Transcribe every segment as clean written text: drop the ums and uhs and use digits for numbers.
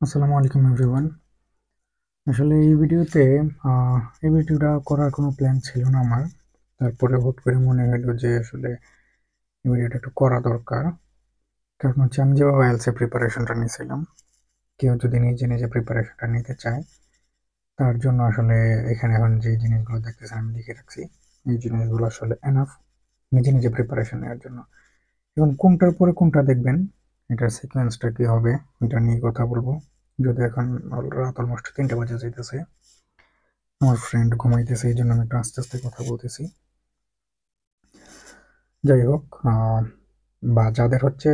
আসসালামু আলাইকুম এভরিওয়ান। আসলে এই ভিডিওটা করার কোনো প্ল্যান ছিল না আমার। তারপরে হুট করে মনে হলো যে আসলে এই ভিডিওটা একটু করা দরকার। কারণ হচ্ছে আমি যেভাবে আইএলটিএস এর প্রিপারেশনটা নিয়েছিলাম, কেউ যদি নিজে নিজে প্রিপারেশনটা নিতে চায় তার জন্য আসলে এখানে এখন যে জিনিসগুলো দেখতেছেন আমি লিখে রাখছি, এই জিনিসগুলো আসলে এনাফ নিজে নিজে প্রিপারেশন নেওয়ার জন্য। এখন কোনটার পরে কোনটা দেখবেন, এটার সিকোয়েন্সটা কি হবে এটা নিয়ে কথা বলবো। যদি এখন রাত অলমোস্ট 3টা বাজে যাইতেছে, আমার ফ্রেন্ড ঘুমাইতেছে, এই জন্য আমি একটু আস্তে আস্তে কথা বলতেছি। যাই হোক, বা যাদের হচ্ছে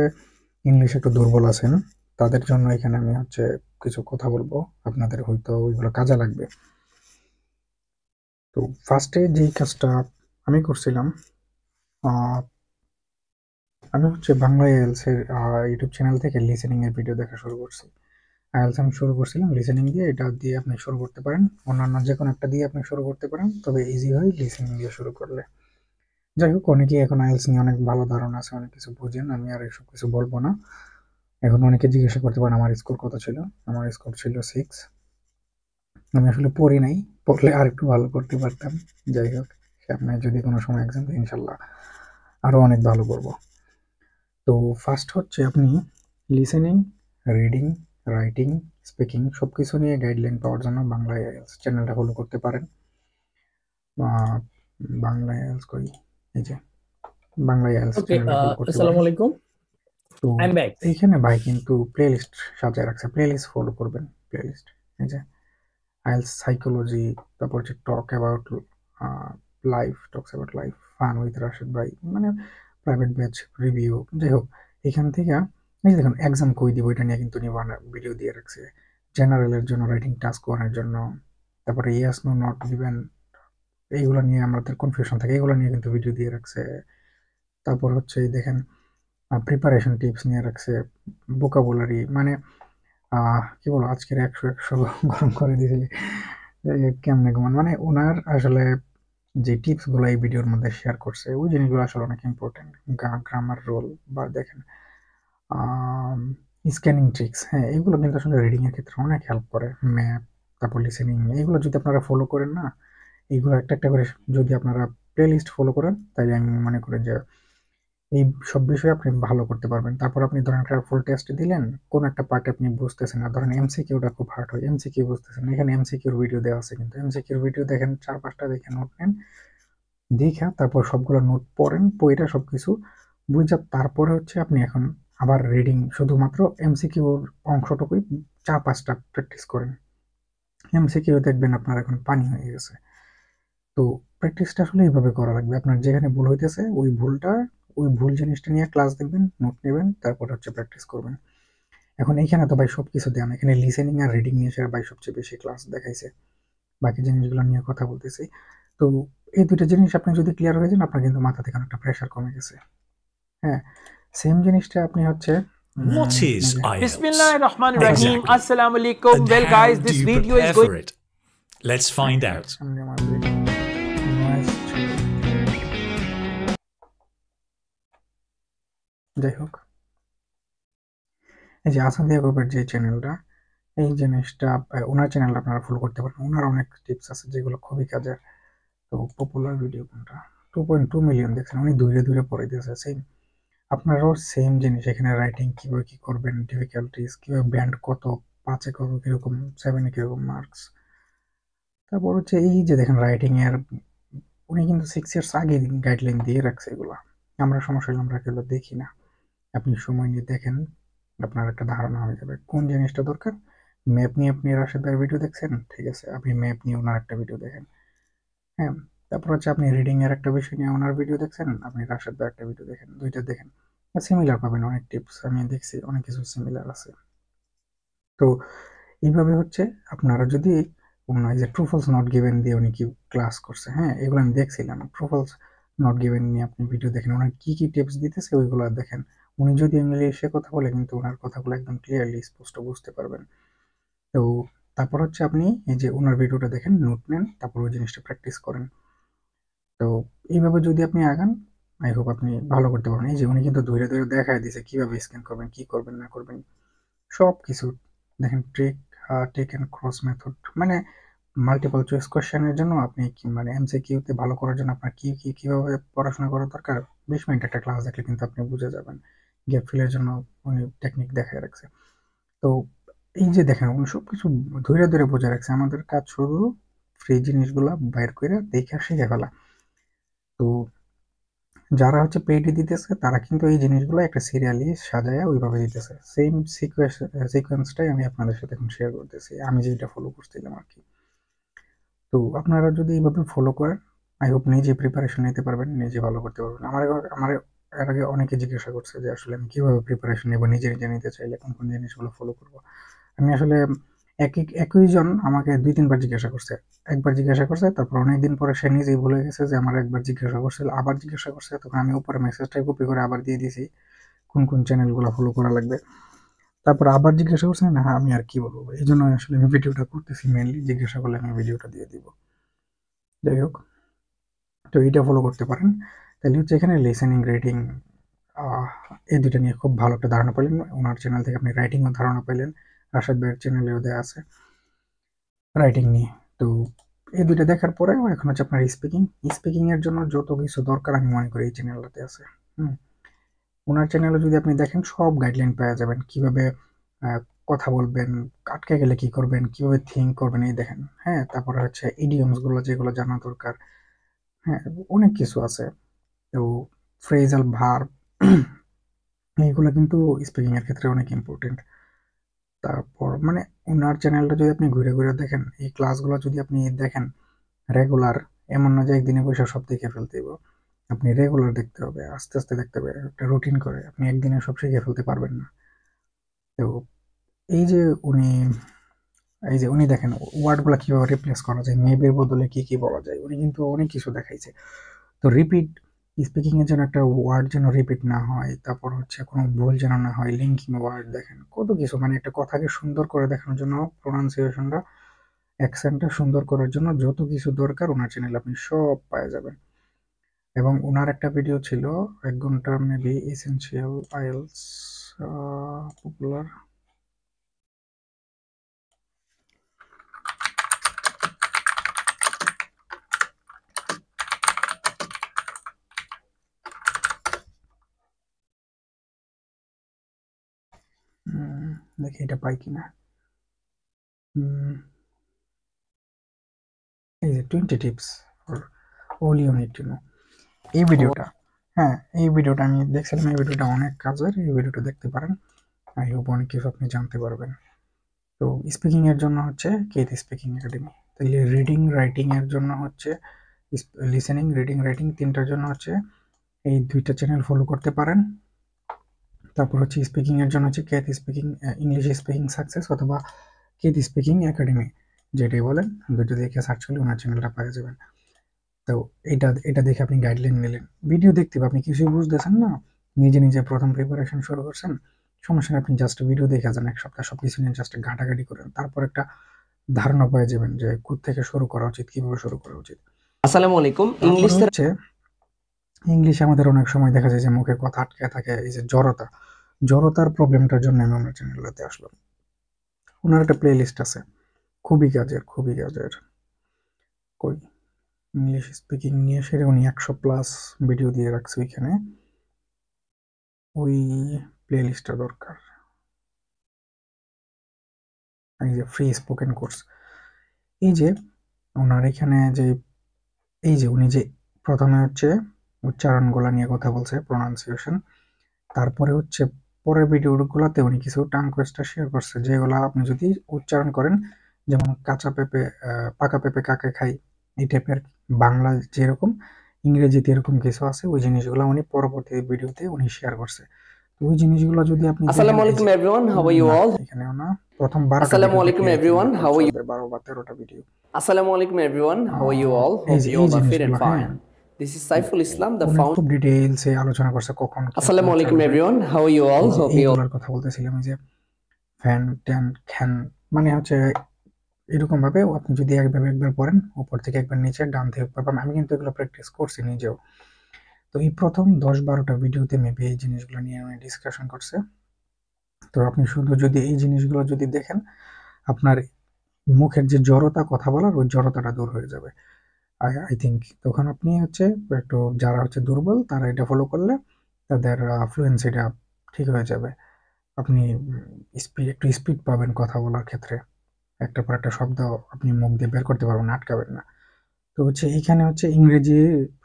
ইংলিশ একটু দুর্বল আছেন তাদের জন্য এখানে আমি হচ্ছে কিছু কথা বলবো, আপনাদের হয়তো ওইগুলো কাজে লাগবে। তো ফার্স্টে যেই কাজটা আমি করছিলাম, আহ, আমি হচ্ছে বাংলা আইএলটিএস এর ইউটিউব চ্যানেল থেকে লিসেনিং এর ভিডিও দেখা শুরু করছি। আইএলটিএস আমি শুরু করছিলাম লিসেনিং দিয়ে, এটা দিয়ে আপনি শুরু করতে পারেন, অন্যান্য যে কোনো একটা দিয়ে আপনি শুরু করতে পারেন, তবে ইজি হয় লিসেনিং দিয়ে শুরু করলে। যাই হোক, অনেকেই এখন আইএলটিএস নিয়ে অনেক ভালো ধারণা আছে, অনেক কিছু বুঝেন, আমি আর এসব কিছু বলবো না। এখন অনেকে জিজ্ঞাসা করতে পারেন আমার স্কোর কত ছিল। আমার স্কোর ছিল 6। আমি আসলে পড়ি নাই, পড়লে আর একটু ভালো করতে পারতাম। যাই হোক, সামনে যদি কোনো সময় এক্সাম দেয় ইনশাল্লাহ আরও অনেক ভালো করব। তো ফার্স্ট হচ্ছে আপনি লিসেনিং, রিডিং, রাইটিং, স্পিকিং সব কিছু নিয়ে গাইডলাইন পাওয়ার জন্য বাংলা আইএলটিএস চ্যানেলটা ফলো করতে পারেন। আহ, বাংলা আইএলটিএস কই, এই যে বাংলা আইএলটিএস ওকে, চ্যানেলটা ফলো করতে পারেন। আসসালামু আলাইকুম। তো আই এম ব্যাক। এইখানে ভাই কিন্তু প্লেলিস্ট সাজায় রাখছে, প্লেলিস্ট ফলো করবেন। প্লেলিস্ট এই যে আইএলটিএস সাইকোলজি, তারপর হচ্ছে talk about life, talks about life, fun with Rashed ভাই, মানে প্রাইভেট ব্যাচ রিভিউ। যাই হোক, এখান থেকে এই যে দেখুন এক্সাম কই দিব এটা নিয়ে কিন্তু নিবান ভিডিও দিয়ে রাখছে। জেনারেলের জন্য, রাইটিং টাস্ক ওয়ানের জন্য, তারপরে ইয়েস নো নট দিবেন, এইগুলো নিয়ে আমাদের কনফিউশন থাকে, এগুলো নিয়ে কিন্তু ভিডিও দিয়ে রাখছে। তারপর হচ্ছে এই দেখেন প্রিপারেশন টিপস নিয়ে রাখছে, ভোকাবুলারি, মানে কি বলবো, আজকের 100 গরম করে দিয়েছিলি কেমনে ঘুমান, মানে ওনার আসলে যে টিপস গুলো এই ভিডিওর মধ্যে শেয়ার করছে ওই জিনিসগুলো আসলে অনেক ইম্পর্টেন্ট। গ্রামার রোল বা দেখেন স্ক্যানিং ট্রিক্স, হ্যাঁ এগুলো কিন্তু আসলে রিডিং এর ক্ষেত্রে অনেক হেল্প করে। ম্যাপ, তারপর লিসেনিং, এইগুলো যদি আপনারা ফলো করেন না, এইগুলো একটা একটা করে যদি আপনারা প্লে লিস্ট ফলো করেন, তাই আমি মনে করি যে এই সব বিষয়ে আপনি ভালো করতে পারবেন। তারপর আপনি ধরেন একটা ফুল টেস্ট দিলেন, কোন একটা পার্টে আপনি বুঝতেছেন না, ধরেন এমসিকিউটা খুব হার্ড হয়, এমসিকিউ বুঝতেছেন না, এখানে এমসিকিউর ভিডিও দেওয়া আছে, কিন্তু এমসিকিউর ভিডিও দেখেন 4-5টা দেখে নোট নেন, দেখা তারপর সবগুলো নোট পড়েন, পড়ে সবকিছু বুঝা তারপরে হচ্ছে আপনি এখন আবার রিডিং শুধুমাত্র এমসিকিউর অংশটুকুই 4-5টা প্র্যাকটিস করেন। এমসিকিউ দেখবেন আপনার এখন পানি হয়ে গেছে। তো প্র্যাকটিসটা আসলে এইভাবে করা লাগবে, আপনার যেখানে ভুল হইতেছে ওই ভুল জিনিসটা নিয়ে ক্লাস দেখবেন, নোট নেবেন, তারপর হচ্ছে প্র্যাকটিস করবেন। এখন এইখানে তো ভাই সবকিছু দেন, এখানে লিসেনিং আর রিডিং নিয়ে সেটা ভাই সবচেয়ে বেশি ক্লাস দেখাইছে, বাকি জিনিসগুলো নিয়ে কথা বলতেছি। তো এই দুইটা জিনিস আপনি যদি ক্লিয়ার হয়ে যান, আপনার কিন্তু মাথা থেকে অনেকটা প্রেশার কমে গেছে। হ্যাঁ, সেম জিনিসটা আপনি হচ্ছে What এই is যে Bismillah IELTS? ar-Rahman আচ্ছা ar-Rahim. Exactly. Assalamu alaikum. And Well, how guys, do this you video is prepare going. for it? Let's হ্যাঁ, find out. সামনে আমার নয়েজ ছিল। যাই হোক, এই যে আসাদিয়া গ্রুপের যে চ্যানেলটা, এই জিনিসটা ওনার চ্যানেলটা আপনারা ফলো করতে পারেন, ওনার অনেক টিপস আছে যেগুলো খুবই কাজের। তো পপুলার ভিডিও কোনটা, 2.2 মিলিয়ন দেখছেন, উনি দূরে দূরে পড়ে দিয়েছে। সেম আপনারাও সেম জিনিস, এখানে রাইটিং কিভাবে কি করবেন, ডিফিকাল্টিস কিভাবে, ব্যান্ড কত, 5-এ কত কিরকম, 7-এ কিরকম মার্কস। তারপর হচ্ছে এই যে দেখেন রাইটিং এর উনি কিন্তু 6 ইয়ার্স আগে গাইডলাইন দিয়ে রাখছে এগুলো। আমরা সমস্যা হলে আমরা এগুলো দেখি না, আপনি সময় নিয়ে দেখেন, আপনার একটা ধারণা হয়ে যাবে কোন জিনিসটা দরকার। ম্যাপ নিয়ে আপনি রাশেদ ভাইয়ের ভিডিও দেখছেন, ঠিক আছে, আপনি ম্যাপ নিয়ে ওনার একটা ভিডিও দেখেন। হ্যাঁ, তারপর হচ্ছে আপনি রিডিং এর একটা বিষয় নিয়ে ওনার ভিডিও দেখছেন, আপনি রাশেদ ভাইয়ের একটা ভিডিও দেখেন, দুইটা দেখেন, সিমিলার পাবেন, অনেক টিপস আমি দেখছি, অনেক কিছু সিমিলার আছে। তো এইভাবে হচ্ছে আপনারা যদি এই যে ট্রু ফলস নট গিভেন দিয়ে উনি কি ক্লাস করছে, হ্যাঁ এগুলো আমি দেখছিলাম, ট্রু ফলস নট গিভেন নিয়ে আপনি ভিডিও দেখেন, ওনার কি কি টিপস দিতেছে ওইগুলো দেখেন। উনি যদি ইংলিশে কথা বলে কিন্তু ওনার কথাগুলো একদম ক্লিয়ারলি স্পষ্ট বুঝতে পারবেন। তো তারপর হচ্ছে আপনি এই যে ওনার ভিডিওটা দেখেন, নোট নেন, তারপর ওই জিনিসটা প্র্যাকটিস করেন। তো এইভাবে যদি আপনি আগান, আই হোপ আপনি ভালো করতে পারবেন। এই যে উনি কিন্তু ধরে ধরে দেখায় দিছে কিভাবে স্ক্যান করবেন, কি করবেন না করবেন, সব কিছু দেখেন টেক অ্যান্ড ক্রস মেথড, মানে মাল্টিপল চয়েস কোশ্চেনের জন্য আপনি মানে এমসিকিউতে ভালো করার জন্য আপনার কিভাবে পড়াশোনা করা দরকার 20 মিনিট একটা ক্লাস দেখলে কিন্তু আপনি বুঝে যাবেন। গ্যাপ ফিলের জন্য উনি টেকনিক দেখায় রাখছে। তো এই যে দেখেন উনি সবকিছু ধরে ধরে বোঝা রাখছে, আমাদের কাজ শুধু ফ্রি জিনিসগুলা বাইর করে দেখে শিখে ফেলা। তো যারা হচ্ছে পেইডে দিতেছে তারা কিন্তু এই জিনিসগুলো একটা সিরিয়ালি সাজায় ওইভাবে দিতেছে। সেম সিকোয়েন্সটাই আমি আপনাদের সাথে এখন শেয়ার করতেছি, আমি যেটা ফলো করছিলাম আর কি। তো আপনারা যদি এইভাবে ফলো করেন, আই হোপ নিজে প্রিপারেশন নিতে পারবেন, নিজে ভালো করতে পারবেন। আমার এর আগে অনেকে জিজ্ঞাসা করছে যে আসলে আমি কিভাবে প্রিপারেশন নেব, নিজে নিজে নিতে চাইলে কোন কোন জিনিসগুলো ফলো করব। আমি আসলে একই জন আমাকে 2-3 বার জিজ্ঞাসা করছে। একবার জিজ্ঞাসা করছে, তারপর অনেকদিন পরে সে নিজেই ভুলে গেছে যে আমার একবার জিজ্ঞাসা করছিল, আবার জিজ্ঞাসা করছে, তখন আমি উপরে মেসেজটাই কপি করে আবার দিয়ে দিয়েছি কোন কোন চ্যানেলগুলো ফলো করা লাগবে। তারপর আবার জিজ্ঞাসা করছে, না আমি আর কি বলবো, এই জন্য আসলে আমি ভিডিওটা করতেছি, মেনলি জিজ্ঞাসা করলে আমি ভিডিওটা দিয়ে দিব। যাই হোক, তো এইটা ফলো করতে পারেন। তাহলে হচ্ছে এখানে লিসেনিং, রিডিং, এই দুইটা নিয়ে খুব ভালো একটা ধারণা পেলেন। ওনার চ্যানেল থেকে আপনি রাইটিংও ধারণা পেলেন, রাশাদ ভাইয়ের চ্যানেলেও দেওয়া আছে রাইটিং নিয়ে। তো এই দুইটা দেখার পরে এখন হচ্ছে আপনার স্পিকিং এর জন্য যত কিছু দরকার আমি মনে করি এই চ্যানেলটাতে আছে। হুম, ওনার চ্যানেলে যদি আপনি দেখেন সব গাইডলাইন পেয়ে যাবেন, কিভাবে আহ, কথা বলবেন, আটকে গেলে কি করবেন, কিভাবে থিঙ্ক করবেন, এই দেখেন। হ্যাঁ, তারপরে হচ্ছে ইডিয়মস গুলো যেগুলো জানা দরকার। হ্যাঁ, অনেক কিছু আছে। তো ফ্রেজাল ভার্ব এইগুলো কিন্তু স্পিকিং এর ক্ষেত্রে অনেক ইম্পর্টেন্ট। তারপর মানে ওনার চ্যানেলটা যদি আপনি ঘুরে ঘুরে দেখেন, এই ক্লাসগুলো যদি আপনি দেখেন রেগুলার, এমন না যে একদিনে বসে সব দেখে ফেলতে হবে। আপনি রেগুলার দেখতে হবে, আস্তে আস্তে দেখতে হবে, একটা রুটিন করে। আপনি একদিনে সব শিখে ফেলতে পারবেন না। তো এই যে উনি উনি দেখেন ওয়ার্ডগুলো কিভাবে রিপ্লেস করা যায়, মেবের বদলে কি কি বলা যায়, উনি কিন্তু অনেক কিছু দেখাইছে। তো রিপিট স্পিকিং এর জন্য একটা ওয়ার্ড যেন রিপিট না হয়, তারপর হচ্ছে কোনো ভুল যেন না হয়, লিঙ্কিং ওয়ার্ড দেখেন কত কিছু, মানে একটা কথাকে সুন্দর করে দেখানোর জন্য প্রোনাউন্সিয়েশনটা, অ্যাকসেন্টটা সুন্দর করার জন্য যত কিছু দরকার ওনার চ্যানেল আপনি সব পেয়ে যাবেন। এবং ওনার একটা ভিডিও ছিল 1 ঘন্টার, মেবি এসেনশিয়াল আইএলস পপুলার। দেখি এটা পাই কিনা। এই যে 20 tips for all you need to know, এই ভিডিওটা। হ্যাঁ, এই ভিডিওটা আমি দেখছিলাম, এই ভিডিওটা অনেক কাজের, এই ভিডিওটা দেখতে পারেন। আই হোপ অনেক কিছু আপনি জানতে পারবেন। তো স্পিকিং এর জন্য হচ্ছে কেথ স্পিকিং একাডেমি। তাহলে রিডিং রাইটিং এর জন্য হচ্ছে লিসেনিং, রিডিং রাইটিং, তিনটার জন্য হচ্ছে এই দুইটা চ্যানেল ফলো করতে পারেন। তারপর হচ্ছে স্পিকিং এর জন্য হচ্ছে কেথ স্পিকিং, ইংলিশ স্পিকিং সাকসেস, অথবা কেথ স্পিকিং একাডেমি, যেটাই বলেন, দুটো দেখে সার্চ করলে ওনার চ্যানেলটা পেয়ে যাবেন। তো এটা এটা দেখে আপনি গাইডলাইন নিলেন, ভিডিও দেখতে হবে, আপনি কিছুই বুঝতেছেন না, নিজে নিজে প্রথম প্রিপারেশন শুরু করছেন, সমস্যা নেই, আপনি জাস্ট ভিডিও দেখে যান, এক সপ্তাহ সব কিছু নিয়ে জাস্ট ঘাটাঘাটি করেন, তারপর একটা ধারণা পেয়ে যাবেন যে কোত্থেকে শুরু করা উচিত, কিভাবে শুরু করা উচিত। আসসালামু আলাইকুম। তারপর হচ্ছে ইংলিশে আমাদের অনেক সময় দেখা যায় যে মুখে কথা আটকে থাকে, এই যে জড়তার প্রবলেমটার জন্য আমি আমার চ্যানেলটাতে আসলাম। ওনার একটা প্লে লিস্ট আছে, খুবই কাজের। কই, ইংলিশ স্পিকিং নিয়ে সেরে উনি 100+ ভিডিও দিয়ে রাখছে ওইখানে, ওই প্লে লিস্টটা দরকার। এই যে ফ্রি স্পোকেন কোর্স, এই যে ওনার এখানে যে এই যে উনি যে প্রথমে হচ্ছে উচ্চারণগুলো নিয়ে কথা বলছে, প্রোনাউন্সিয়েশন, তারপরে হচ্ছে পরের ভিডিওগুলোতে উনি কিছু টাং কোয়েস্টার শেয়ার করছে, যেগুলো আপনি যদি উচ্চারণ করেন, যেমন কাঁচা পেঁপে, পাকা পেঁপে কাকে খাই, এই টাইপের বাংলা যেরকম, ইংরেজিতে এরকম কিছু আছে, ওই জিনিসগুলো উনি পরবর্তী ভিডিওতে উনি শেয়ার করছে। তো ওই জিনিসগুলো যদি আপনি দেখেন, আসসালামু এই আলাইকুম যে এভরিওয়ান, হাউ আর ইউ না, অল? এখানেও না, প্রথম 12টা আসসালামু ভিডিও আলাইকুম দেখলে এভরিওয়ান, আপনার হাউ আর ইউ? চলবে, 12 বা 13টা video. Assalamu alaikum everyone, how are you all? এই Hope যে you এই all are fit and জিনিসগুলো, হ্যাঁ, fine. This is Saiful Islam, the উনি founder. খুব ডিটেইলসে আলোচনা করছে কখন কি আপনি Assalamu alaikum চলবে। everyone, how are you all? এই যে Hope you all. এইগুলোর কথা বলতেছিলাম, এই যে ফ্যান ট্যান খ্যান, মানে হচ্ছে এরকম ভাবে আপনি যদি একবার পড়েন, উপর থেকে একবার নিচে, ডান থেকে উপর, আমি কিন্তু এগুলো প্র্যাকটিস করছি নিজেও। তো এই প্রথম 10-12টা ভিডিওতে মেবি এই জিনিসগুলো নিয়ে উনি ডিসকাশন করছে। তো আপনি শুধু যদি এই জিনিসগুলো যদি দেখেন, আপনার মুখের যে জড়তা কথা বলার ওই জড়তাটা দূর হয়ে যাবে। আই থিঙ্ক তখন আপনি হচ্ছে একটু, যারা হচ্ছে দুর্বল তারা এটা ফলো করলে তাদের ফ্লুয়েন্সিটা ঠিক হয়ে যাবে। আপনি একটু স্পিড পাবেন কথা বলার ক্ষেত্রে, একটার পর একটা শব্দ আপনি মুখ দিয়ে বের করতে পারবেন, আটকাবেন না। তো হচ্ছে এইখানে হচ্ছে ইংরেজি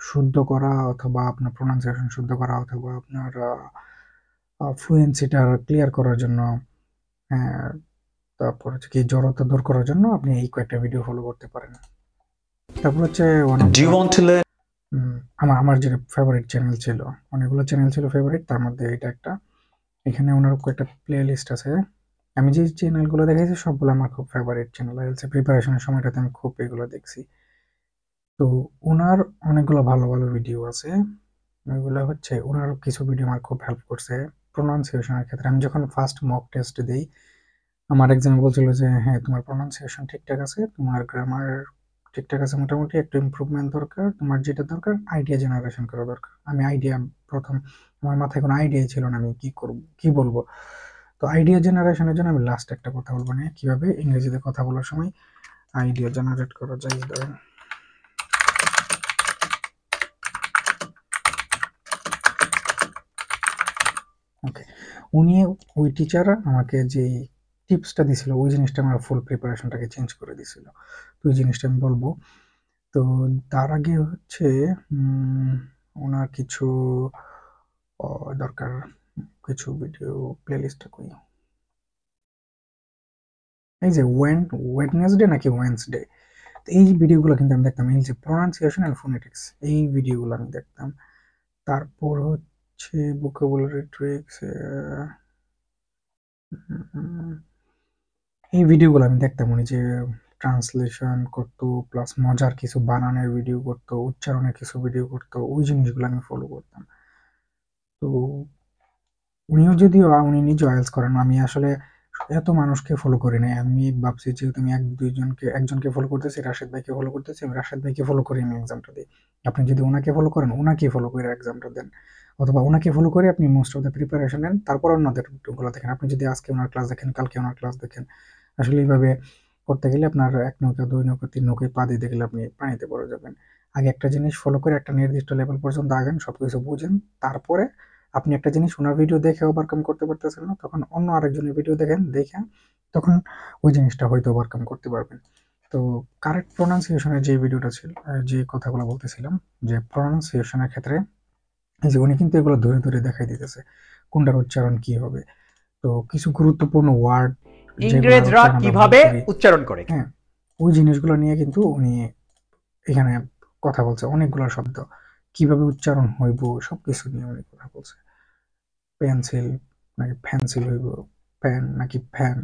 শুদ্ধ করা অথবা আপনার প্রোনাউন্সিয়েশন শুদ্ধ করা অথবা আপনার ফ্লুয়েন্সিটা ক্লিয়ার করার জন্য, হ্যাঁ, তারপর হচ্ছে কি জড়তা দূর করার জন্য আপনি এই কয়েকটা ভিডিও ফলো করতে পারেন। তারপর হচ্ছে Do you want to learn? আমার যেটা ফেভারিট চ্যানেল ছিল, অনেকগুলো চ্যানেল ছিল ফেভারিট, তার মধ্যে এটা একটা। এখানে ওনার কয়েকটা প্লে লিস্ট আছে। আমি যে চ্যানেলগুলো দেখেছি সবগুলো আমার খুব ফেভারিট চ্যানেল হচ্ছে, প্রিপারেশনের সময়টাতে আমি খুব এগুলো দেখছি। তো ওনার অনেকগুলো ভালো ভালো ভিডিও আছে, ওইগুলো হচ্ছে ওনার কিছু ভিডিও আমার খুব হেল্প করছে প্রোনাউন্সিয়েশনের ক্ষেত্রে। আমি যখন ফার্স্ট মক টেস্ট দিই, আমার এক্সামে বলছিল যে হ্যাঁ তোমার প্রোনাউন্সিয়েশন ঠিকঠাক আছে, তোমার গ্রামার ঠিকঠাক আছে, মোটামুটি একটু ইমপ্রুভমেন্ট দরকার, তোমার যেটা দরকার আইডিয়া জেনারেশন করা দরকার। আমি আইডিয়া প্রথম, আমার মাথায় কোনো আইডিয়াই ছিল না আমি কি করব কি বলবো। তো আইডিয়া জেনারেশনের জন্য আমি লাস্ট একটা কথা বলবো না, কিভাবে ইংরেজিতে কথা বলার সময় আইডিয়া জেনারেট করা যায়। ধরেন ওকে, উনি ওই টিচার আমাকে যে টিপসটা দিছিল ওই জিনিসটা আমার ফুল প্রিপারেশনটাকে চেঞ্জ করে দিছিল। তো ওই জিনিসটা আমি বলবো। তো তার আগে হচ্ছে ওনার কিছু দরকার, কিছু ভিডিও প্লেলিস্টটা করি। এই যে ওয়েডনেসডে নাকি ওয়েন্সডে, এই ভিডিওগুলো কিন্তু আমি দেখতাম, এই যে প্রোনাউন্সিয়েশন এন্ড ফোনেটিক্স, এই ভিডিওগুলো আমি দেখতাম। তারপর হচ্ছে ভোকাবুলারি ট্রিক্স, এই ভিডিওগুলো আমি দেখতাম। উনি যে ট্রান্সলেশন করতো প্লাস মজার কিছু বানানের ভিডিও করতো, উচ্চারণের কিছু ভিডিও করতো, ওই জিনিসগুলো আমি ফলো করতাম। তো উনিও যদিও উনি নিজে আইএলটিএস করেন, আমি আসলে এত মানুষকে ফলো করি নাই। আমি ভাবছি যেহেতু আমি একজনকে ফলো করতেছি, রাশেদ ভাইকে ফলো করতেছি, আমি রাশেদ ভাইকে ফলো করে আমি এক্সামটা দিই। আপনি যদি ওনাকে ফলো করেন, ওনাকে ফলো করে এক্সামটা দেন, অথবা ওনাকে ফলো করে আপনি মোস্ট অফ দ্য প্রিপারেশন নেন, তারপর অন্যদের গুলো দেখেন। আপনি যদি আজকে ওনার ক্লাস দেখেন, কালকে ওনার ক্লাস দেখেন, আসলে এইভাবে করতে গেলে আপনার এক নৌকা দুই নৌকা তিন নৌকায় পা দিতে গেলে আপনি পানিতে পড়ে যাবেন। আগে একটা জিনিস ফলো করে একটা নির্দিষ্ট লেভেল পর্যন্ত আগান, সবকিছু বুঝেন, তারপরে আপনি একটা জিনিস ওনার ভিডিও দেখে ওভারকাম করতে পারতেছেন না, তখন অন্য আরেকজনের ভিডিও দেখেন, দেখে তখন ওই জিনিসটা হয়তো ওভারকাম করতে পারবেন। তো কারেক্ট প্রোনাউন্সিয়েশনের যে ভিডিওটা ছিল, যে কথাগুলো বলতেছিলাম, যে প্রোনাউন্সিয়েশনের ক্ষেত্রে এই যে উনি কিন্তু এগুলো ধরে ধরে দেখাই দিতেছে কোনটার উচ্চারণ কি হবে। তো কিছু গুরুত্বপূর্ণ ওয়ার্ড যেগুলো ইংরেজরা হচ্ছে আমরা ভুল কিভাবে করি, উচ্চারণ করে। হ্যাঁ, ওই জিনিসগুলো নিয়ে কিন্তু উনি এখানে কথা বলছে। অনেকগুলো শব্দ কিভাবে উচ্চারণ হইব সবকিছু নিয়ে উনি কথা বলছে। পেন্সিল নাকি ফ্যান্সিল হইব, ফ্যান নাকি ফ্যান,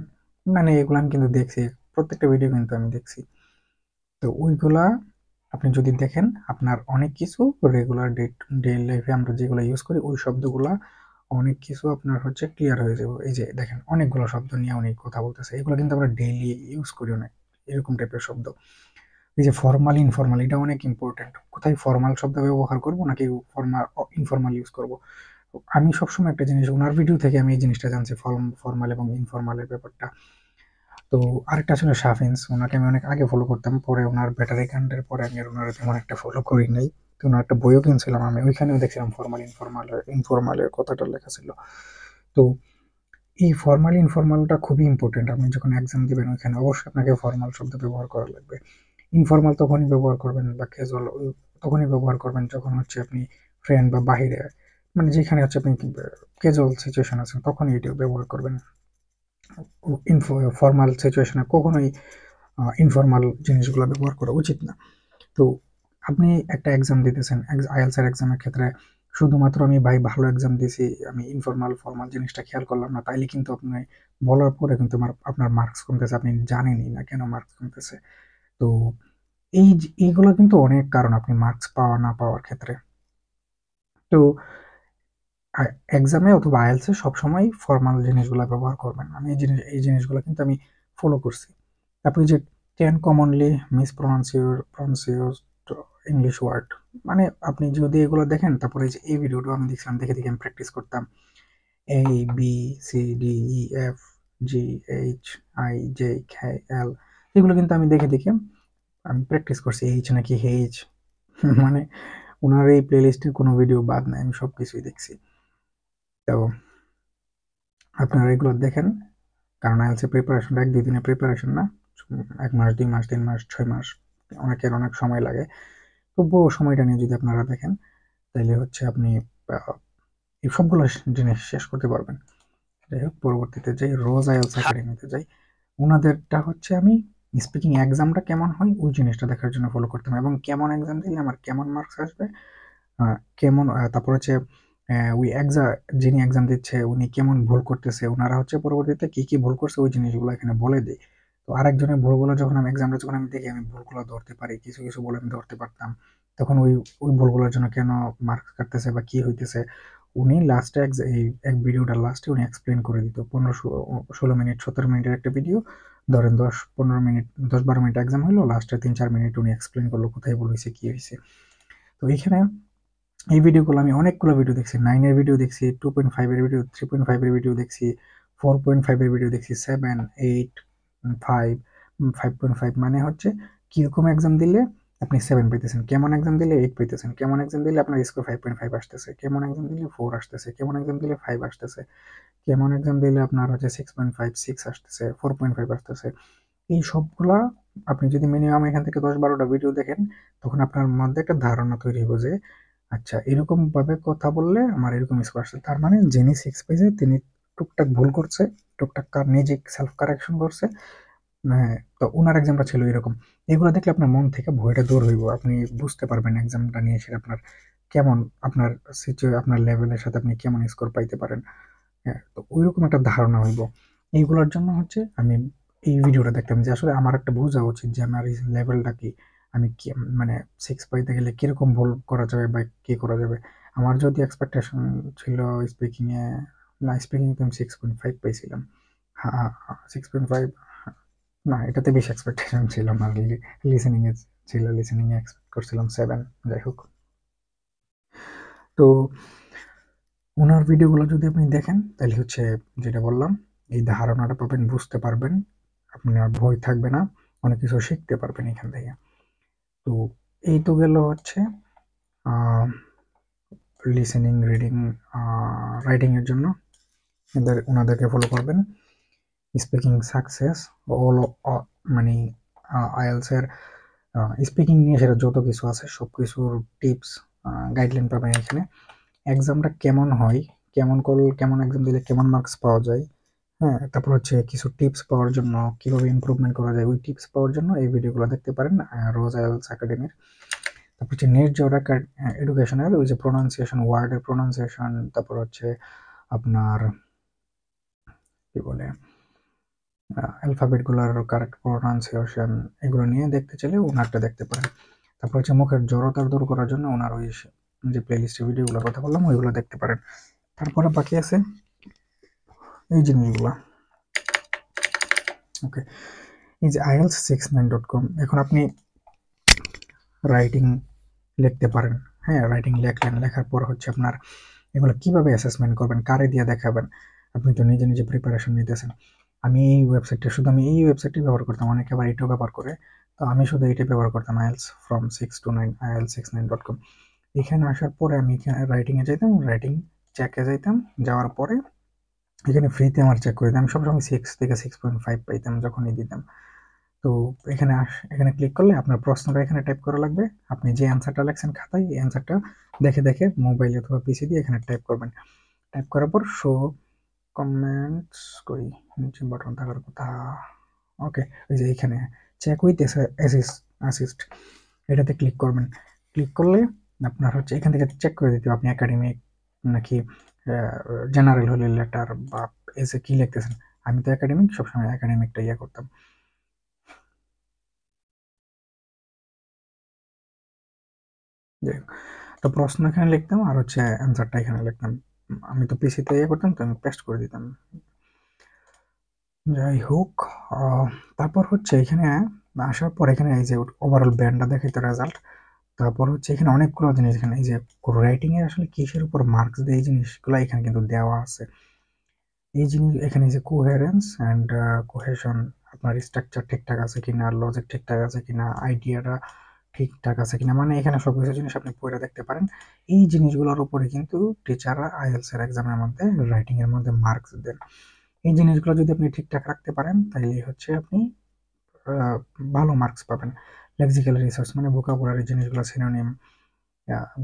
মানে এগুলো আমি কিন্তু দেখছি, প্রত্যেকটা ভিডিও কিন্তু আমি দেখছি। তো ওইগুলা আপনি যদি দেখেন, আপনার অনেক কিছু রেগুলার ডেইলি লাইফে আমরা যেগুলো ইউজ করি ওই শব্দগুলা অনেক কিছু আপনার হচ্ছে ক্লিয়ার হয়ে যাবে। এই যে দেখেন অনেকগুলো শব্দ নিয়ে উনি কথা বলতেছে, এগুলো কিন্তু আমরা ডেইলি ইউজ করি অনেক, এরকম টাইপের শব্দ। এই যে ফর্মাল ইনফর্মাল, এটা অনেক ইম্পর্টেন্ট। কোথায় ফর্মাল শব্দ ব্যবহার করব নাকি ফর্মাল ইনফর্মাল ইউজ করব। আমি সবসময় একটা জিনিস ওনার ভিডিও থেকে আমি এই জিনিসটা জানছি, ফর্মাল এবং ইনফর্মালের ব্যাপারটা। তো আরেকটা ছিল শাফিন্স, ওনাকে আমি অনেক আগে ফলো করতাম, পরে ওনার ব্যাটারি কাণ্ডের পরে আমি আর ওনার তেমন একটা ফলো করি নাই। তো ওনার একটা বইও কিনছিলাম আমি, ওইখানেও দেখছিলাম ফর্মাল ইনফর্মালের কথাটা লেখা ছিল। তো এই ফর্মাল ইনফর্মালটা খুবই ইম্পর্টেন্ট। আপনি যখন এক্সাম দিবেন ওইখানে অবশ্যই আপনাকে ফর্মাল শব্দ ব্যবহার করা লাগবে। ইনফর্মাল তখনই ব্যবহার করবেন বা ক্যাজুয়াল তখনই ব্যবহার করবেন যখন হচ্ছে আপনি ফ্রেন্ড বা বাহিরে, মানে যেখানে হচ্ছে আপনি ক্যাজুয়াল সিচুয়েশন আছেন তখনই এটা ব্যবহার করবেন। ফর্মাল সিচুয়েশনে কখনোই ইনফর্মাল জিনিসগুলো ব্যবহার করা উচিত না। তো আপনি একটা এক্সাম দিতেছেন, আইএলটিএস এর এক্সামের ক্ষেত্রে শুধুমাত্র আমি ভাই ভালো এক্সাম দিছি, আমি ইনফর্মাল ফর্মাল জিনিসটা খেয়াল করলাম না, তাইলে কিন্তু আপনি বলার পরে কিন্তু আপনার মার্কস কমতেছে, আপনি জানেনই না কেন মার্কস কমতেছে। তো এইগুলো কিন্তু অনেক কারণ আপনি মার্কস পাওয়া না পাওয়ার ক্ষেত্রে। তো এক্সামে অথবা আইএলটিএস এ সবসময় ফর্মাল জিনিসগুলো ব্যবহার করবেন। আমি এই জিনিসগুলো কিন্তু আমি ফলো করছি। তারপরে যে 10 কমনলি মিসপ্রনাউন্সিউসড ইংলিশ ওয়ার্ড, মানে আপনি যদি এগুলো দেখেন, তারপরে এই যে এই ভিডিওটা আমি দেখছিলাম, দেখে দেখে আমি প্র্যাকটিস করতাম। A B C D E F G H I J K L, এগুলো কিন্তু আমি দেখে দেখে আমি প্র্যাকটিস করছি এইচ নাকি হেইচ। মানে ওনার এই প্লেলিস্টের কোনো ভিডিও বাদ নাই, আমি সব কিছুই দেখছি। তো আপনারা এগুলো দেখেন, কারণ আইএলটিএস প্রিপারেশনটা 1-2 দিনের প্রিপারেশন না, 1 মাস 2 মাস 3 মাস 6 মাস, অনেকের অনেক সময় লাগে। তো পুরো সময়টা নিয়ে যদি আপনারা দেখেন তাহলে হচ্ছে আপনি এই সবগুলো জিনিস শেষ করতে পারবেন। যাই হোক, পরবর্তীতে যাই, রোজ আইএলটিএস একাডেমিতে যাই। ওনাদেরটা হচ্ছে আমি স্পিকিং এক্সামটা কেমন হয় ওই জিনিসটা দেখার জন্য ফলো করতাম, এবং কেমন এক্সাম দিলে আমার কেমন মার্কস আসবে, কেমন তারপর হচ্ছে ওই এক্সাম, যিনি এক্সাম দিচ্ছে উনি কেমন ভুল করতেছে, ওনারা হচ্ছে পরবর্তীতে কি কি ভুল করছে ওই জিনিসগুলো এখানে বলে দেয়। তো আরেকজনের ভুলগুলো যখন আমি এক্সামটা যখন আমি দেখি, আমি ভুলগুলো ধরতে পারি, কিছু কিছু ভুল আমি ধরতে পারতাম, তখন ওই ওই ভুলগুলোর জন্য কেন মার্কস কাটতেছে বা কি হইতেছে, উনি লাস্টে এই এক ভিডিওটার লাস্টে উনি এক্সপ্লেন করে দিত। 15-16 মিনিট 17 মিনিটের একটা ভিডিও, ধরেন 10-15 মিনিট 10-12 মিনিট এক্সাম হলো, লাস্টে 3-4 মিনিট উনি এক্সপ্লেন করলো কোথায় ভুল হয়েছে কি হয়েছে। তো এইখানে এই ভিডিওগুলো আমি অনেকগুলো ভিডিও দেখছি, 9-এর ভিডিও দেখছি, 2.5-এর ভিডিও, 3.5-এর ভিডিও দেখছি, 4.5-এর ভিডিও দেখছি, 7, 8, 5, 5.5, মানে হচ্ছে কিরকম এক্সাম দিলে আপনি 7 পাইতেছেন, কেমন এক্সাম দিলে 8 পাইতেছেন, কেমন এক্সাম দিলে আপনার স্কোর 5.5 আসতেছে, কেমন এক্সাম দিলে 4 আসতেছে, কেমন এক্সাম দিলে 5 আসতেছে, কেমন এক্সাম দিলে আপনার হচ্ছে 6.5 6 আসতেছে, 4.5 আসতেছে। এই সবগুলা আপনি যদি মিনিমাম এখান থেকে 10-12টা ভিডিও দেখেন, তখন আপনার মধ্যে একটা ধারণা তৈরি হবে যে আচ্ছা, এরকম ভাবে কথা বললে আমার এরকম স্কোর আসছে। তার মানে যিনি 6 পেয়েছে তিনি টুকটাক ভুল করছে, টুকটাক নিজে সেলফ কারেকশন করছে। হ্যাঁ, তো উনার এক্সামটা ছিল এরকম। এগুলো দেখলে আপনার মন থেকে ভয়টা দূর হইব, আপনি বুঝতে পারবেন এক্সামটা নিয়ে সেটা আপনার কেমন, আপনার আপনার লেভেলের সাথে আপনি কেমন স্কোর পাইতে পারেন। হ্যাঁ, তো ওইরকম একটা ধারণা হইব। এইগুলোর জন্য হচ্ছে আমি এই ভিডিওটা দেখতাম যে আসলে আমার একটা বোঝা উচিত যে আমার এই লেভেলটা কি, আমি কি মানে 6 পাইতে গেলে কিরকম ভুল করা যাবে বা কি করা যাবে। আমার যদি এক্সপেকটেশন ছিল স্পিকিং এ, না স্পিকিং তো আমি 6.5 পাইছিলাম। হ্যাঁ, 6.5, না এটাতে বেশি এক্সপেকটেশন ছিল আমার। লিসেনিং এ ছিল, লিসেনিং এ এক্সপেক্ট করছিলাম 7। যাই হোক, তো ওনার ভিডিওগুলো যদি আপনি দেখেন তাহলে হচ্ছে যেটা বললাম, এই ধারণাটা পাবেন, বুঝতে পারবেন, আপনার ভয় থাকবে না, অনেক কিছু শিখতে পারবেন এখান থেকে। তো এই তো গেল হচ্ছে লিসেনিং, রিডিং, রাইটিং এর জন্য ওনাদেরকে ফলো করবেন। স্পিকিং সাকসেস অল, মানে আইএলস এর স্পিকিং নিয়ে সেটা যত কিছু আছে সব কিছুর টিপস, গাইডলাইন পাবেন এখানে। এক্সামটা কেমন হয়, কেমন করলে কেমন এক্সাম দিলে কেমন মার্কস পাওয়া যায়, হ্যাঁ, তারপর হচ্ছে কিছু টিপস পাওয়ার জন্য, কিভাবে ইমপ্রুভমেন্ট করা যায় ওই টিপস পাওয়ার জন্য এই ভিডিওগুলো দেখতে পারেন রোজ আইএলটিএস একাডেমির। তারপর হচ্ছে নেট জব এডুকেশনের ওই যে প্রোনাউন্সিয়েশন, ওয়ার্ডের প্রোনাউন্সিয়েশন, তারপর হচ্ছে আপনার কি বলে অ্যালফাবেটগুলোর কারেক্ট প্রোনাউন্সিয়েশন, এগুলো নিয়ে দেখতে চাইলে ওনারটা দেখতে পারেন। তারপর হচ্ছে মুখের জড়তা দূর করার জন্য ওনার ওই যে প্লেলিস্টের ভিডিওগুলোর কথা বললাম ওইগুলো দেখতে পারেন। তারপরে বাকি আছে এই জিনিসগুলো। ওকে, এই যে ielts69.com, এখন আপনি রাইটিং লিখতে পারেন। হ্যাঁ, রাইটিং লেখলেন, লেখার পর হচ্ছে আপনার এগুলো কিভাবে অ্যাসেসমেন্ট করবেন, কারে দিয়ে দেখাবেন, আপনি তো নিজে নিজে প্রিপারেশন নিতেছেন। আমি এই ওয়েবসাইটটা শুধু আমি এই ওয়েবসাইটটি ব্যবহার করতাম, অনেকে আবার এটাও ব্যবহার করে, তো আমি শুধু এইটা ব্যবহার করতাম, আইএলস ফ্রম 6 to 9, ielts69.com। এখানে আসার পরে আমি এখানে রাইটিংয়ে যাইতাম, রাইটিং চেকে যাইতাম, যাওয়ার পরে এখানে ফ্রিতে আমার চেক করে দিতাম, আমি সবসময় 6 থেকে 6.5 পাইতাম যখনই দিতাম। তো এখানে এখানে ক্লিক করলে আপনার প্রশ্নটা এখানে টাইপ করা লাগবে, আপনি যে অ্যান্সারটা লেখছেন খাতায় এই অ্যান্সারটা দেখে দেখে মোবাইল অথবা পিসি দিয়ে এখানে টাইপ করবেন। টাইপ করার পর শো কমেন্টস, কই নিচে বাটন থাকার কথা, ওকে, ওই যে এখানে চেক উইথ অ্যাসিস্ট, এটাতে ক্লিক করবেন। ক্লিক করলে আপনার হচ্ছে এখান থেকে চেক করে দিতে হবে আপনি একাডেমিক নাকি জেনারেল হলে লেটার বা এসে কি লিখতেছেন। আমি তো একাডেমিক, সবসময় একাডেমিকটা ইয়ে করতাম। যাই হোক, তো প্রশ্ন এখানে লিখতাম আর হচ্ছে অ্যান্সারটা এখানে লিখতাম। আমি তো পিসিতে ইয়ে করতাম, তো আমি পেস্ট করে দিতাম। যাই হোক, তারপর হচ্ছে এখানে আসার পর এখানে এই যে ওভারঅল ব্যান্ডটা দেখাইতো রেজাল্ট। তারপর হচ্ছে এখানে অনেকগুলো জিনিস, এখানে এই যে রাইটিং এর আসলে কিসের উপর মার্কস দেয় এই জিনিসগুলো এখানে কিন্তু দেওয়া আছে। এই জিনিস এখানে যে কোহেরেন্স অ্যান্ড কোহেশন, আপনার স্ট্রাকচার ঠিকঠাক আছে কিনা, লজিক ঠিকঠাক আছে কিনা, আইডিয়াটা ঠিকঠাক আছে কিনা, মানে এখানে সবকিছু জিনিস আপনি পড়ে দেখতে পারেন। এই জিনিসগুলোর উপরে কিন্তু টিচাররা আইএলটিএস এর এক্সামের মধ্যে রাইটিং এর মধ্যে মার্কস দেন। এই জিনিসগুলো যদি আপনি ঠিকঠাক রাখতে পারেন তাহলে হচ্ছে আপনি ভালো মার্কস পাবেন। লেক্সিক্যাল রিসার্চ মানে ভোকাবুলারি জিনিসগুলো, সিনোনিম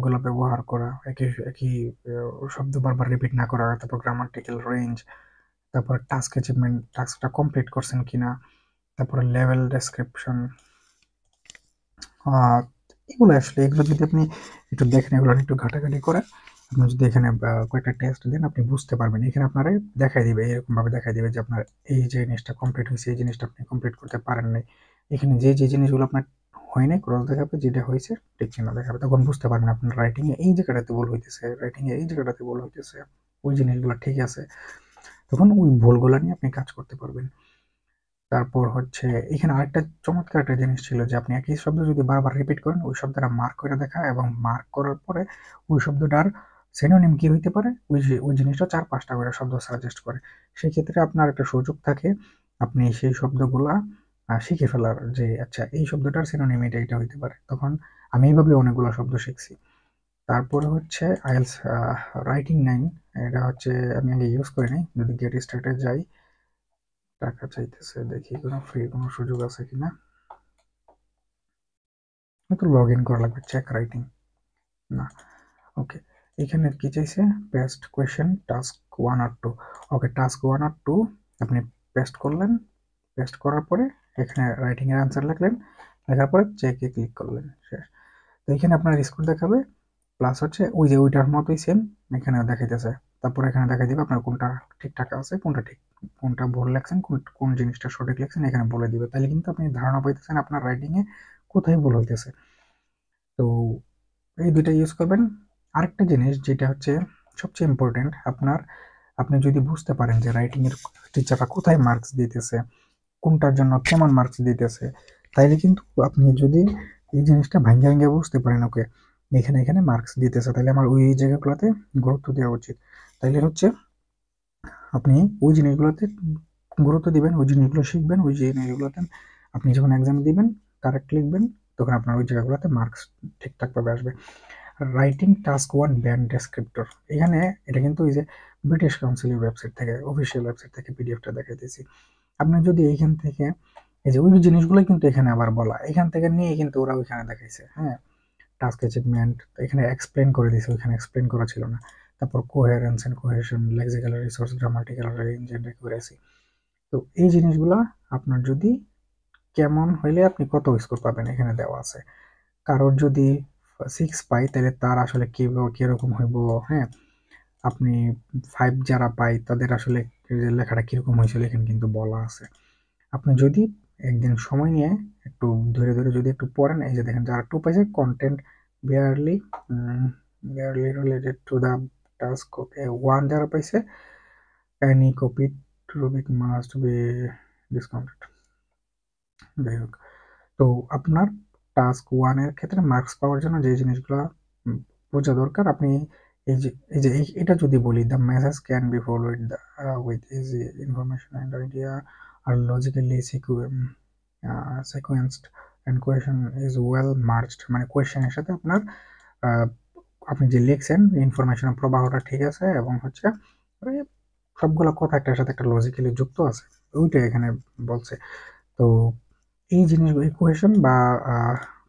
গুলো ব্যবহার করা, একই একই শব্দ বারবার রিপিট না করা, তারপর গ্রামাটিক্যাল রেঞ্জ, তারপর টাস্ক অ্যাচিভমেন্ট, টাস্কটা কমপ্লিট করছেন কিনা, তারপরে লেভেল ডেসক্রিপশন, এগুলো আসলে এগুলো যদি আপনি একটু দেখেন, এগুলো একটু ঘাটাঘাটি করে আপনি যদি এখানে কয়েকটা টেস্ট দেন, আপনি বুঝতে পারবেন। এখানে আপনারা দেখাই দিবে, এরকম ভাবে দেখাই দিবে যে আপনার এই যে জিনিসটা কমপ্লিট হয়েছে, এই জিনিসটা আপনি কমপ্লিট করতে পারেন নাই। এখানে যে যে জিনিসগুলো আপনার হয় নাই ক্রস দেখাবে, যেটা হয়েছে টিক চিহ্ন দেখাবে, তখন বুঝতে পারবেন আপনার রাইটিং এ এই জায়গাটাতে ভুল হইতেছে, রাইটিং এ এই জায়গাটাতে ভুল হইতেছে, ওই জিনিসগুলো ঠিক আছে, তখন ওই ভুলগুলো নিয়ে আপনি কাজ করতে পারবেন। তারপর হচ্ছে এখানে আরেকটা চমৎকার একটা জিনিস ছিল যে আপনি একই শব্দ যদি বারবার রিপিট করেন, ওই শব্দটা মার্ক করে দেখা, এবং মার্ক করার পরে ওই শব্দটার সিনোনিম কি হইতে পারে, ওই জিনিসটা 4-5টা করে শব্দ সাজেস্ট করে। সেক্ষেত্রে আপনার একটা সুযোগ থাকে আপনি সেই শব্দগুলা শিখে ফেলার, যে আচ্ছা এই শব্দটার সিনোনিম এটা এটা হইতে পারে। তখন আমি এইভাবে অনেকগুলো শব্দ শিখছি। তারপরে হচ্ছে আইএলস রাইটিং 9, এটা হচ্ছে আমি আগে ইউজ করি নাই। যদি গেট স্টার্টে যাই, টাকা চাইতেছে, দেখি কোনো ফ্রি কোনো সুযোগ আছে কিনা। তো লগ ইন করা লাগবে, চেক রাইটিং না। ওকে, এখানে কি চাইছে, পেস্ট কোয়েশ্চেন টাস্ক 1 আর 2। ওকে, টাস্ক 1 আর 2 আপনি পেস্ট করলেন, পেস্ট করার পরে এখানে রাইটিং এর আনসার লিখলেন, লেখার পরে চেকে ক্লিক করলেন, শেষ। তো এখানে আপনার স্কোর দেখাবে, প্লাস হচ্ছে ওই যে ওইটার মতোই সেম এখানে দেখাইতেছে। তারপর এখানে দেখাই দিবে আপনার কোনটা ঠিকঠাক আছে, কোনটা ঠিক, কোনটা ভুল লেখছেন, কোন জিনিসটা সঠিক লেখছেন, এখানে বলে দিবে। তাহলে কিন্তু আপনি ধারণা পাইতেছেন আপনার রাইটিং এ কোথায় ভুল হইতেছে। তো এই দুইটা ইউজ করবেন। আরেকটা জিনিস যেটা হচ্ছে সবচেয়ে ইম্পর্টেন্ট, আপনি যদি বুঝতে পারেন যে রাইটিং এর টিচাররা কোথায় মার্কস দিতেছে, কোনটার জন্য কেমন মার্কস দিতেছে, তাইলে কিন্তু আপনি যদি এই জিনিসটা ভাঙ্গে ভাঙ্গে বুঝতে পারেন, ওকে এখানে এখানে মার্কস দিতেছে, তাহলে আমার ওই জায়গাগুলোতে গুরুত্ব দেওয়া উচিত। তাইলে হচ্ছে আপনি ওই জিনিসগুলোতে গুরুত্ব দিবেন, ওই জিনিসগুলো শিখবেন, ওই জিনিসগুলোতে আপনি যখন এক্সাম দিবেন কারেক্ট লিখবেন, তখন আপনার ওই জায়গাগুলোতে মার্কস ঠিকঠাকভাবে আসবে। রাইটিং টাস্ক 1 ব্যান্ড ডেসক্রিপ্টর, এখানে এটা কিন্তু ওই যে ব্রিটিশ কাউন্সিলের ওয়েবসাইট থেকে, অফিসিয়াল ওয়েবসাইট থেকে পিডিএফটা দেখাইতেছি। আপনি যদি এইখান থেকে এই যে ওই জিনিসগুলো কিন্তু এখানে আবার বলা, এখান থেকে নিয়ে কিন্তু ওরা ওইখানে দেখাইছে, হ্যাঁ। টাস্ক অ্যাচিভমেন্ট এখানে এক্সপ্লেন করে দিয়েছে, ওইখানে এক্সপ্লেন করা ছিল না। তারপর coherence and cohesion, lexical resource, grammatical range and accuracy. তো এই জিনিসগুলো আপনার যদি কেমন হইলে আপনি কত স্কোর পাবেন এখানে দেওয়া আছে। কারোর যদি 6 পাই তাহলে তার আসলে কিরকম হইব, হ্যাঁ। আপনি 5 যারা পাই তাদের আসলে লেখাটা কিরকম হয়েছিল এখানে কিন্তু বলা আছে। আপনি যদি একদিন সময় নিয়ে একটু ধরে ধরে যদি একটু পড়েন, এই যে দেখেন যারা 2 পাইছে, content barely barely related to the task, okay 1 যারা পাইছে, any copy rubric must be discounted. যাই হোক, তো আপনার টাস্ক 1 এর ক্ষেত্রে মার্কস পাওয়ার জন্য যে জিনিসগুলো বোঝা দরকার, আপনি এটা যদি বলি, the message can be followed with easy information and idea আর logically sequenced and cohesion is well marched, মানে কোয়েশনের সাথে আপনার আহ, আপনি যে লিখছেন ইনফরমেশনের প্রবাহটা ঠিক আছে, এবং হচ্ছে ওই সবগুলো কথা একটার সাথে একটা লজিক্যালি যুক্ত আছে, ওইটা এখানে বলছে। তো এই জিনিসগুলো ইকুয়েশন বা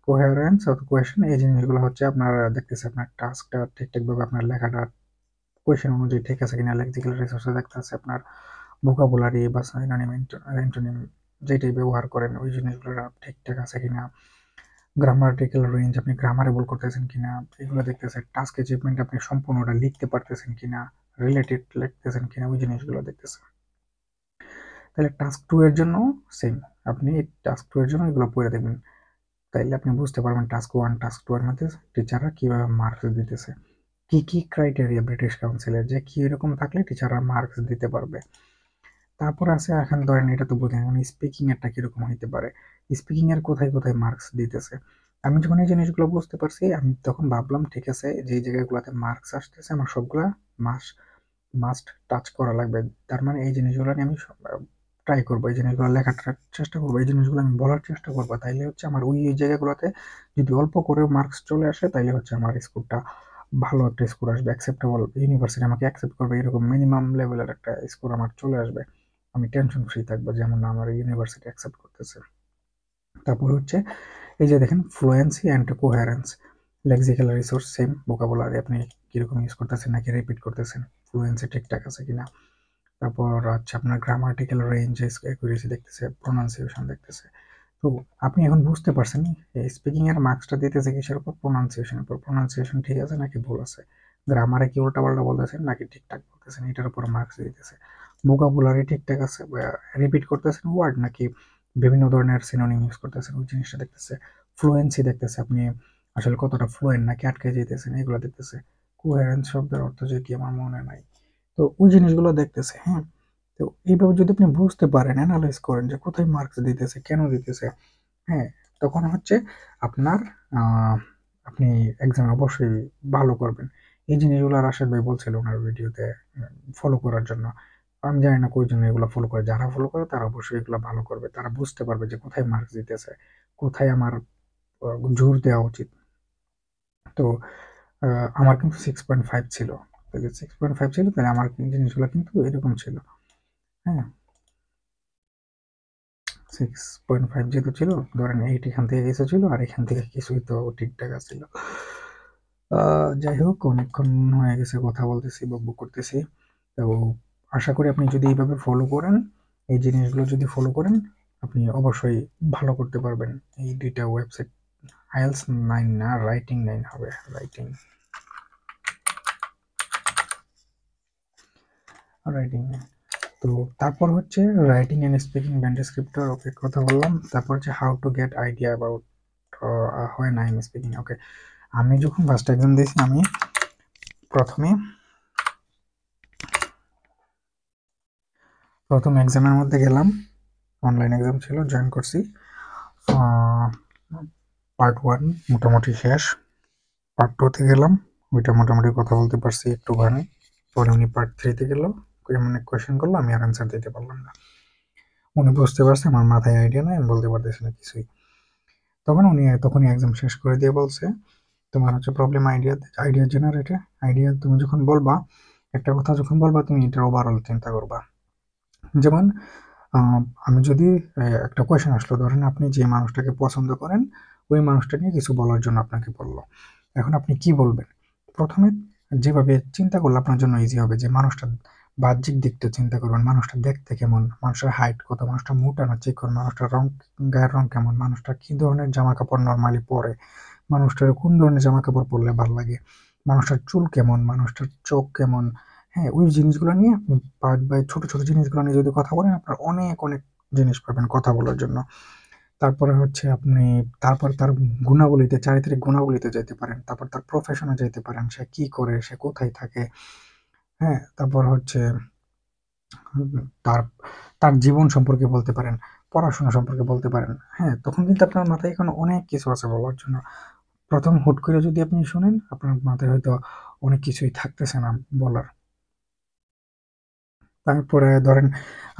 কোহেরেন্স অফ কোয়েশন, এই জিনিসগুলো হচ্ছে আপনার দেখতেছে আপনার টাস্কটা ঠিকঠাকভাবে আপনার লেখাটা কোয়েশন অনুযায়ী ঠিক আছে কিনা, লেক্সিক্যাল রিসোর্সে দেখতেছে আপনার ভোকাবুলারি বা সিনোনিম অ্যান্টোনিম যেটাই ব্যবহার করেন ওই জিনিসগুলো ঠিকঠাক আছে কিনা, গ্রামাটিক্যাল রেঞ্জ আপনি গ্রামারে ভুল করতেছেন কিনা এগুলো দেখতেছে, টাস্ক অ্যাচিভমেন্ট আপনি সম্পূর্ণটা লিখতে পারতেছেন কিনা, রিলেটেড লিখতেছেন কিনা, ওই জিনিসগুলো দেখতেছে। তাহলে টাস্ক 2 এর জন্য সেম, আপনি টাস্ক 2 এর জন্য এগুলো পড়ে দেখবেন, তাইলে আপনি বুঝতে পারবেন টাস্ক 1 টাস্ক 2 এর মধ্যে টিচাররা কিভাবে মার্কস দিতেছে, কি কি ক্রাইটেরিয়া ব্রিটিশ কাউন্সিলের, যে কি এরকম থাকলে টিচাররা মার্কস দিতে পারবে। তারপর আছে এখন ধরেন এটা তো বুঝলেন, এখন স্পিকিং এরটা কিরকম হইতে পারে, স্পিকিং এর কোথায় কোথায় মার্কস দিতেছে। আমি যখন এই জিনিসগুলো বুঝতে পারছি, আমি তখন ভাবলাম ঠিক আছে যে এই জায়গাগুলোতে মার্কস আসতেছে আমার সবগুলা মাস মাস্ট টাচ করা লাগবে। তার মানে এই জিনিসগুলো নিয়ে আমি ট্রাই করবো, এই জিনিসগুলো লেখার চেষ্টা করবো, এই জিনিসগুলো আমি বলার চেষ্টা করবো। তাইলে হচ্ছে আমার ওই জায়গাগুলোতে যদি অল্প করে মার্কস চলে আসে, তাইলে হচ্ছে আমার স্কোরটা ভালো একটা স্কোর আসবে, অ্যাকসেপ্টেবল, ইউনিভার্সিটি আমাকে অ্যাকসেপ্ট করবে, এরকম মিনিমাম লেভেলের একটা স্কোর আমার চলে আসবে। আমি টেনশন ফ্রি থাকবো, যেমন আমার ইউনিভার্সিটি অ্যাকসেপ্ট করতেছে। তারপর হচ্ছে এই যে দেখেন fluency and coherence, lexical resource same, vocabulary আপনি কিরকম ইউজ করতেছেন নাকি রিপিট করতেছেন, ফ্লুয়েন্সি ঠিকঠাক আছে কিনা। তারপর হচ্ছে আপনার গ্রামাটিক্যাল রেঞ্জ, অ্যাকুরেসি দেখতেছে, প্রোনাউন্সিয়েশন দেখতেছে। তো আপনি এখন বুঝতে পারছেন স্পিকিং এর মার্কসটা দিতেছে কিসের উপর? প্রোনাউন্সিয়েশনের উপর। প্রোনাউন্সিয়েশন ঠিক আছে নাকি ভুল আছে, গ্রামারে কি উল্টাপাল্টা বলতেছেন নাকি ঠিকঠাক বলতেছেন, এটার উপর মার্কস দিতেছে। ভোকাবুলারি ঠিকঠাক আছে, রিপিট করতেছেন ওয়ার্ড নাকি বিভিন্ন ধরনের সিনোনিম ইউজ করতেছেন, ওই জিনিসটা দেখতেছে। ফ্লুয়েন্সি দেখতেছে, আপনি আসলে কতটা ফ্লুয়েন্ট নাকি আটকে যেতেছেন, এগুলো দেখতেছে। কোহেরেন্স শব্দের অর্থ যে কি আমার মনে নাই, তো ওই জিনিসগুলো দেখতেছে। হ্যাঁ, তো এইভাবে যদি আপনি বুঝতে পারেন, অ্যানালাইজ করেন যে কোথায় মার্কস দিতেছে, কেন দিতেছে, হ্যাঁ, তখন হচ্ছে আপনার আহ, আপনি এক্সামে অবশ্যই ভালো করবেন। এই জিনিসগুলো রাশেদ ভাই বলছিল ওনার ভিডিওতে ফলো করার জন্য। আমি জানি না কয়জন এগুলো ফলো করে, যারা ফলো করে তারা অবশ্যই এগুলো ভালো করবে, তারা বুঝতে পারবে যে কোথায় মার্কস দিতেছে, কোথায় আমার জোর দেওয়া উচিত। তো আমার কিন্তু 6.5 ছিল, তাহলে 6.5 ছিল, তাহলে আমার জিনিসগুলো কিন্তু এরকম ছিল। হ্যাঁ, 6.5 যেহেতু ছিল, ধরেন 8 এখান থেকে কিছু ছিল আর এখান থেকে কিছুই তো ঠিকঠাক ছিল। যাই হোক, অনেকক্ষণ হয়ে গেছে কথা বলতেছি, বকবক করতেছি। তো আশা করি আপনি যদি এইভাবে ফলো করেন, এই জিনিসগুলো যদি ফলো করেন, আপনি অবশ্যই ভালো করতে পারবেন। এই দুইটা ওয়েবসাইট, আইএলস 9 না, রাইটিং 9 হবে, রাইটিং রাইটিং। তো তারপর হচ্ছে writing and speaking band descriptors, okay কথা বললাম। তারপর হচ্ছে how to get idea about when I am speaking. Okay, আমি যখন ফার্স্ট এক্সাম দিয়েছি, আমি প্রথমে প্রথম এক্সামের মধ্যে গেলাম, অনলাইন এক্সাম ছিল, জয়েন করছি। পার্ট 1 মোটামুটি শেষ, পার্ট 2-তে গেলাম, ওইটা মোটামুটি কথা বলতে পারছি একটুখানি। পরে উনি পার্ট 3-তে গেল, এমন এক কোয়েশ্চেন করলো, আমি আর অ্যান্সার দিতে পারলাম না। উনি বুঝতে পারছে আমার মাথায় আইডিয়া নাই, আমি বলতে পারতেছি না কিছুই। তখনই এক্সাম শেষ করে দিয়ে বলছে, তোমার হচ্ছে প্রবলেম আইডিয়া, আইডিয়া জেনারেটে, আইডিয়া তুমি যখন বলবা, একটা কথা যখন বলবা, তুমি এটার ওভারঅল চিন্তা করবা। যেমন আমি যদি একটা কোয়েশ্চেন আসলো, ধরেন আপনি যে মানুষটাকে পছন্দ করেন, ওই মানুষটা নিয়ে কিছু বলার জন্য আপনাকে বললো, এখন আপনি কি বলবেন? প্রথমে যেভাবে চিন্তা করলে আপনার জন্য ইজি হবে, যে মানুষটা বাহ্যিক দিকটা চিন্তা করবেন, মানুষটা দেখতে কেমন, মানুষের হাইট কত, মানুষটা মোটা না চিকন, মানুষটার রং, গায়ের রং কেমন, মানুষটা কি ধরনের জামা কাপড় নর্মালি পরে, মানুষটার কোন ধরনের জামা কাপড় পরলে ভালো লাগে, মানুষটার চুল কেমন, মানুষটার চোখ কেমন। হ্যাঁ, ওই জিনিসগুলো নিয়ে আপনি পার্ট বাই ছোট ছোট জিনিসগুলো নিয়ে যদি কথা বলেন, আপনার অনেক অনেক জিনিস পাবেন কথা বলার জন্য। তারপরে হচ্ছে আপনি তারপর তার গুণাবলীতে, চারিত্রিক গুণাবলীতে যেতে পারেন, তারপর তার প্রফেশনে যেতে পারেন, সে কি করে, সে কোথায় থাকে। হ্যাঁ, তারপর হচ্ছে তার তার জীবন সম্পর্কে বলতে পারেন, পড়াশোনা সম্পর্কে বলতে পারেন। হ্যাঁ, তখন কিন্তু আপনার মাথায় এখন অনেক কিছু আছে বলার জন্য। প্রথম হুট করে যদি আপনি শুনেন, আপনার মাথায় হয়তো অনেক কিছুই থাকতেছে না বলার। তারপরে ধরেন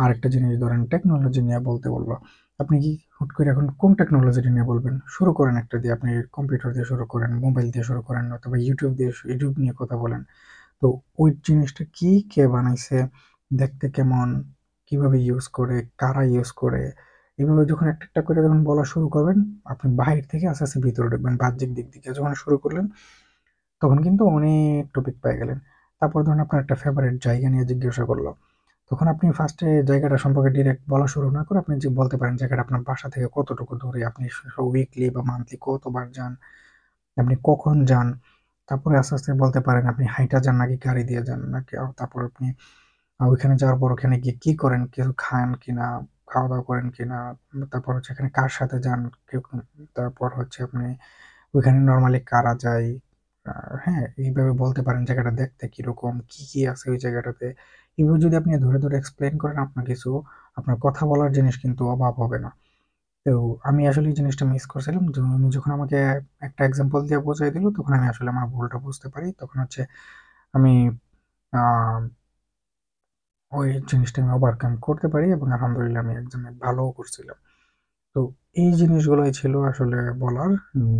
আরেকটা জিনিস, ধরেন টেকনোলজি নিয়ে বলতে বললো, আপনি কি হুট করে এখন কোন টেকনোলজিটা নিয়ে বলবেন? শুরু করেন একটা দিয়ে, আপনি কম্পিউটার দিয়ে শুরু করেন, মোবাইল দিয়ে শুরু করেন, অথবা ইউটিউব নিয়ে কথা বলেন। তো ওই জিনিসটা কি, কে বানাইছে, দেখতে কেমন, কিভাবে ইউজ করে, কারা ইউজ করে, এভাবে যখন একটা একটা করে যখন বলা শুরু করবেন, আপনি বাহির থেকে আস্তে আস্তে ভিতরে ঢুকবেন, বাহ্যিক দিক থেকে যখন শুরু করলেন, তখন কিন্তু অনেক টপিক পেয়ে গেলেন। তারপর ধরুন আপনার একটা ফেভারিট জায়গা নিয়ে জিজ্ঞাসা করলো, তখন আপনি ফার্স্টে জায়গাটা সম্পর্কে ডিরেক্ট বলা শুরু না করে, আপনি যে বলতে পারেন জায়গাটা আপনার বাসা থেকে কতটুকু দূরে, আপনি উইকলি বা মান্থলি কতবার যান, আপনি কখন যান। তারপরে আস্তে আস্তে বলতে পারেন আপনি হাইটা যান নাকি গাড়ি দিয়ে যান নাকি, তারপর আপনি ওইখানে যাওয়ার পর ওখানে গিয়ে কি করেন, কিছু খান কিনা, খাওয়া দাওয়া করেন কিনা, তারপর হচ্ছে এখানে কার সাথে যান, তারপর হচ্ছে আপনি ওইখানে নর্মালি কারা যায়। হ্যাঁ, এইভাবে বলতে পারেন জায়গাটা দেখতে কিরকম, কি কি আছে ওই জায়গাটাতে। এভাবে যদি আপনি ধরে ধরে এক্সপ্লেন করেন, আপনার কিছু, আপনার কথা বলার জিনিস কিন্তু অভাব হবে না। তো আমি আসলে এই জিনিসটা মিস করছিলাম, যে উনি যখন আমাকে একটা এক্সাম্পল দিয়ে বোঝাই দিল, তখন আমি আসলে আমার ভুলটা বুঝতে পারি। তখন হচ্ছে আমি ওই জিনিসটা আমি ওভারকাম করতে পারি, এবং আলহামদুলিল্লাহ আমি এক্সামে ভালোও করছিলাম। তো এই জিনিসগুলোই ছিল আসলে বলার,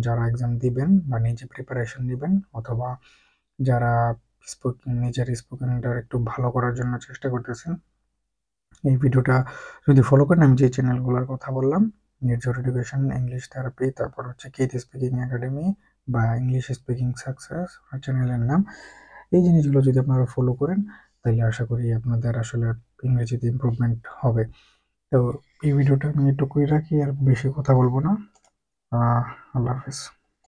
যারা এক্সাম দিবেন বা নিজে প্রিপারেশন নেবেন, অথবা যারা নিজের স্পোকেনটা একটু ভালো করার জন্য চেষ্টা করতেছেন। এই ভিডিওটা যদি ফলো করেন, আমি যে চ্যানেলগুলোর কথা বললাম, নির্ঝর এডুকেশন, ইংলিশ থেরাপি, তারপর হচ্ছে কিথ স্পিকিং একাডেমি বা ইংলিশ স্পিকিং সাকসেস চ্যানেলের নাম, এই জিনিসগুলো যদি আপনারা ফলো করেন, তাহলে আশা করি আপনাদের আসলে ইংরেজিতে ইমপ্রুভমেন্ট হবে। তো এই ভিডিওটা আমি এটুকুই রাখি, আর বেশি কথা বলবো না। আল্লাহ হাফিজ।